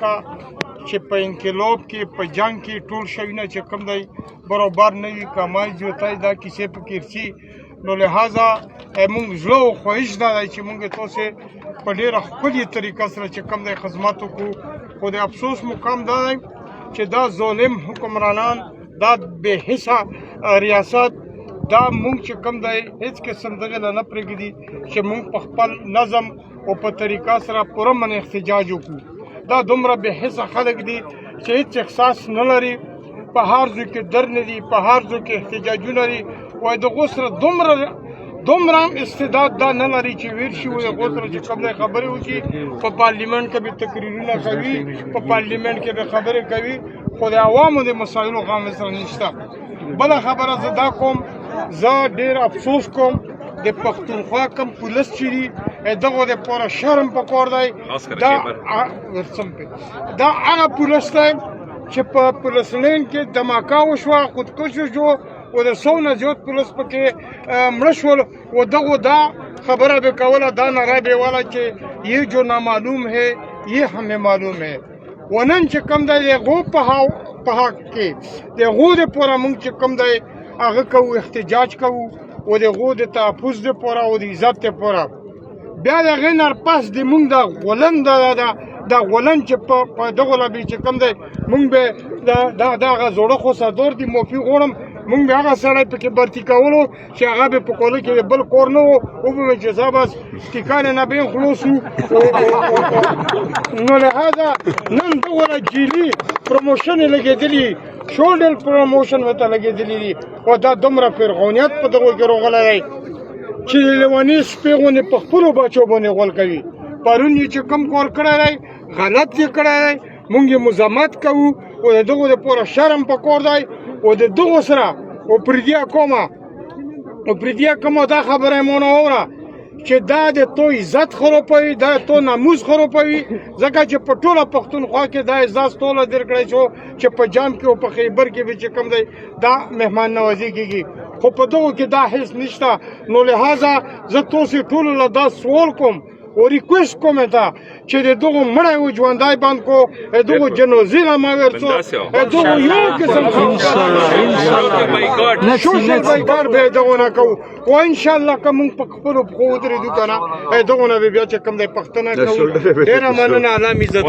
کا چې په انقلاب کې په جنگ کې ټول شیونه چې کوم دی برابر نه وي کمای جوتای دا کیسې پکې رسي نو لہذا موږ زړه او خواهش دا دی چې موږ تاسې په ډېره ښکلې طریقه سره چې کوم دی خدمت وکړو خو د افسوس مقام دا دی چې دا ظالم حکمرانان دا بې حسه ریاست دا مونږ چې کوم دی هیڅ قسم دغه نه پرېږدي چې مونږ په خپل نظم او په طریقه سره پوره من احتجاج وکړو دا دومره بې حسه خلک دي چې هیڅ احساس نه لري په هر ځای کې در نه دي په هر ځای کې احتجاجونه دي وایي د هغو سره دومره استعداد دا نه لري چې ویر شي وایي هغو سره چې کوم دی خبرې وکړي په پارلیمنټ کې به تقریرونه کوي په پارلیمنټ کې به خبرې کوي خو د عوامو د مسایلو غام سره نشته بله خبره زه دا کوم زه ډېر افسوس کوم د پښتونخوا کم پولیس چې دي دغو دپاره شرم پکار دی دا هغه پولیس دی چې په پولیس لین کې دماکه وشوه خودکش وشو و د 100 نه زیات پولیس پکې مړه شول و دغو دا خبره به کوله دا ناره به وله چې یہ جو نامعلوم ہے یہ ہمیں معلوم ہے و نن چې کوم دی د هغو په حق کې د هغو دپاره موږ چې کوم دی هغه کوو احتجاج کوو و د هغو د تحفظ دپاره او د عزت دپاره بیا د هغې نه پس د موږ د غولن دا غولن چې په دغو لبې چې کوم دی موږ به د هغه زوړه خو صدور دي موفي غواړم موږ به هغه سړی پکې برتي کولو چې هغه به په کوله کې بل کور نه و او به چې زه بس ټیکانې نه به یې خلاص وو نو لهذا نن دغه جیلي پروموشن یې لګېدلي شولډر پروموشن ورته لګېدلي دي او دا دومره فرغونیت په دغو کې راغلی دی چې لیوني سپی غوندې په خپلو بچو باندې غول کوي پرون یې چې کوم کار کړی دی غلط یې کړی دی موږ یې مزاحمت کوو او د دغو دپاره شرم پکار دی او د دغو سره او پردیه کومه دا خبره یې مونه واوره چې دا د تو عزت خرابوي دا د تو ناموس خرابوي ځکه چې په ټوله پښتونخوا کې دا اعزاز ټوله درکړی شو چې په جام کې او په خیبر کې به چې کوم دی دا مهمان نوازي کېږي خو په دغو کې دا حس نشته نو لهذا زه تاسې ټولو له دا سوال کوم او ریکویسټ کوم ته چې د دغو مړی و ژوندی بند کو دغو جنازې له ما ورڅو دغو یو قسم سوشل بایکاټ به دغو نه کوو و انشاءالله که موږ په خپلو پښو ودرېدو که نه دغو نه به بیا چې کوم دی پښتنه کوو ډېره مننه الله مې عزت